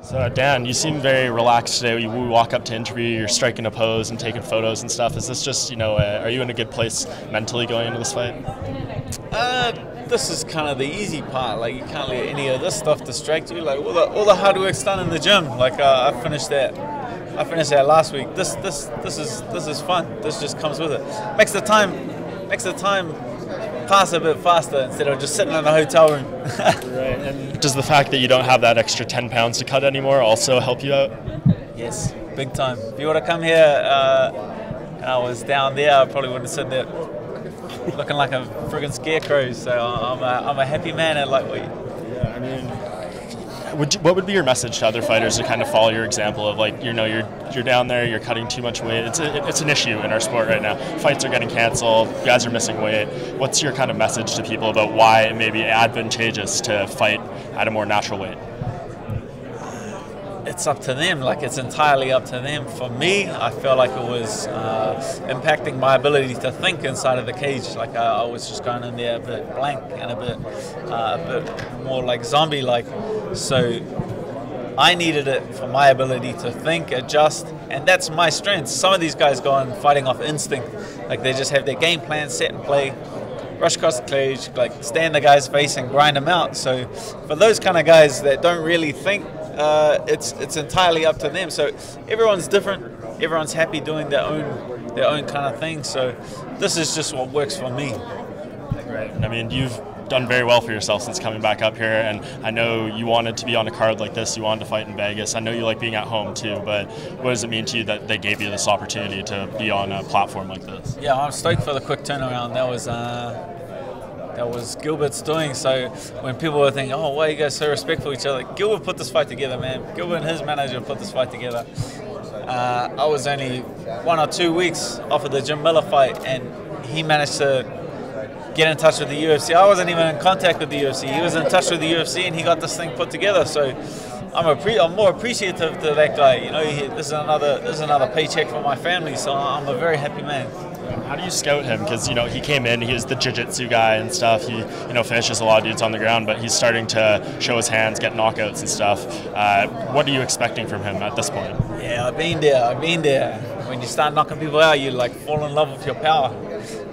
So Dan, you seem very relaxed today. We walk up to interview, you're striking a pose and taking photos and stuff. Is this just, are you in a good place mentally going into this fight? This is kind of the easy part. Like, you can't let any of this stuff distract you. Like, all the hard work's done in the gym. Like, I finished that last week. This is fun. This just comes with it. Makes the time pass a bit faster instead of just sitting in a hotel room. Right. And does the fact that you don't have that extra 10 pounds to cut anymore also help you out? Yes, big time. If you would have come here and I was down there, I probably wouldn't have sitting there looking like a friggin' scarecrow. So I'm a happy man at lightweight. Yeah, I mean, what would be your message to other fighters to kind of follow your example of, like, you're down there, you're cutting too much weight. It's an issue in our sport right now. Fights are getting canceled, guys are missing weight. What's your kind of message to people about why it may be advantageous to fight at a more natural weight? It's up to them. Like, it's entirely up to them. For me, I felt like it was impacting my ability to think inside of the cage. Like, I was just going in there a bit blank and a bit more like zombie-like. So I needed it for my ability to think, adjust, and that's my strength. Some of these guys go on fighting off instinct. Like, they just have their game plan set and play, rush across the cage, like, stand the guy's face and grind them out. So for those kind of guys that don't really think, it's entirely up to them. So everyone's different. Everyone's happy doing their own kind of thing. So this is just what works for me. Right. I mean, you've done very well for yourself since coming back up here, and I know you wanted to be on a card like this. You wanted to fight in Vegas. I know you like being at home too, but what does it mean to you that they gave you this opportunity to be on a platform like this? Yeah, I'm stoked for the quick turnaround. That was Gilbert's doing. So when people were thinking, oh, why are you guys so respectful of each other? Gilbert put this fight together, man. Gilbert and his manager put this fight together. I was only 1 or 2 weeks off of the Jim Miller fight, and he managed to get in touch with the UFC. I wasn't even in contact with the UFC. He was in touch with the UFC, and he got this thing put together. So I'm more appreciative to that guy. This is another paycheck for my family. So I'm a very happy man. How do you scout him? Because he came in, he was the jiu-jitsu guy and stuff. He finishes a lot of dudes on the ground, but he's starting to show his hands, get knockouts and stuff. What are you expecting from him at this point? Yeah, I've been there. When you start knocking people out, you like fall in love with your power.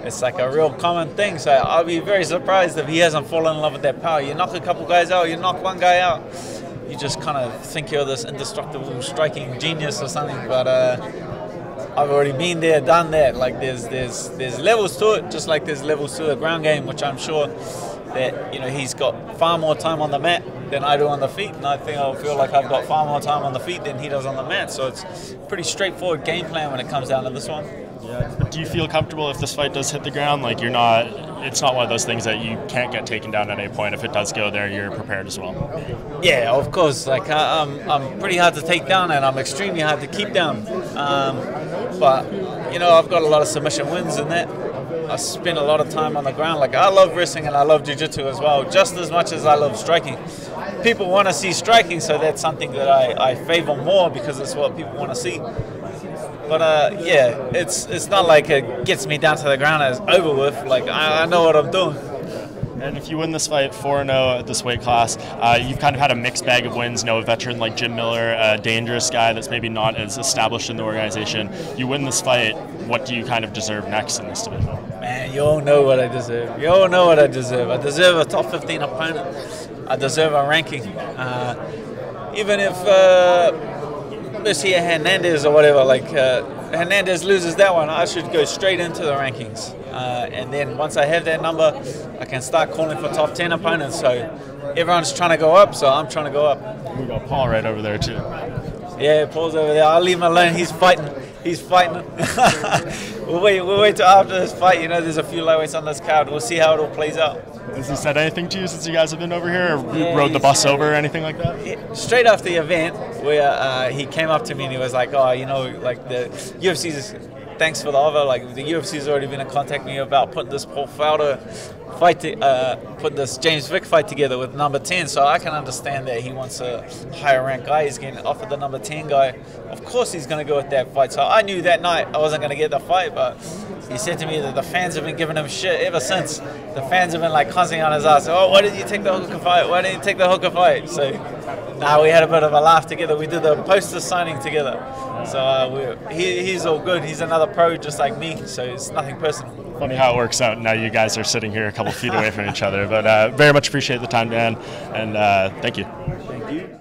It's like a real common thing. So I'll be very surprised if he hasn't fallen in love with that power. You knock a couple guys out, you knock one guy out, you just kind of think you're this indestructible striking genius or something. But I've already been there, done that. Like, there's levels to it, just like there's levels to the ground game, which I'm sure that he's got far more time on the mat than I do on the feet, and I think I'll feel like I've got far more time on the feet than he does on the mat. So it's a pretty straightforward game plan when it comes down to this one. Yeah, but do you feel comfortable if this fight does hit the ground? Like, it's not one of those things that you can't get taken down at any point. If it does go there, you're prepared as well. Yeah, of course. Like, I'm pretty hard to take down, and I'm extremely hard to keep down. But I've got a lot of submission wins in that. I spend a lot of time on the ground. Like, I love wrestling and I love jiu-jitsu as well, just as much as I love striking. People want to see striking, so that's something that I favor more because it's what people want to see. But yeah, it's not like it gets me down to the ground and it's over with. Like, I know what I'm doing. And if you win this fight 4-0 at this weight class, you've kind of had a mixed bag of wins. A veteran like Jim Miller, a dangerous guy that's maybe not as established in the organization. You win this fight, what do you kind of deserve next in this division? Man, you all know what I deserve. You all know what I deserve. I deserve a top 15 opponent. I deserve a ranking. Even if this here Hernandez or whatever, like Hernandez loses that one, I should go straight into the rankings. And then once I have that number, I can start calling for top 10 opponents. So everyone's trying to go up, so I'm trying to go up. We got Paul right over there too. Yeah, Paul's over there. I'll leave him alone. He's fighting. We'll wait till after this fight. There's a few lightweights on this card. We'll see how it all plays out. Has he said anything to you since you guys have been over here, or rode the bus over or anything like that? Yeah, straight after the event, where he came up to me and he was like, oh, like the UFC's, thanks for the offer. Like, the UFC's already been in contact with me about putting this Paul Felder fight, putting this James Vick fight together with number 10. So I can understand that he wants a higher ranked guy. He's getting offered the number 10 guy. Of course he's going to go with that fight. So I knew that night I wasn't going to get the fight, but he said to me that the fans have been giving him shit ever since. The fans have been like constantly on his ass. Oh, why didn't you take the hooker fight? Why didn't you take the hooker fight? So now we had a bit of a laugh together. We did the poster signing together. So he's all good. He's another pro just like me. So it's nothing personal. Funny how it works out. Now you guys are sitting here a couple feet away from each other. But very much appreciate the time, Dan, and thank you. Thank you.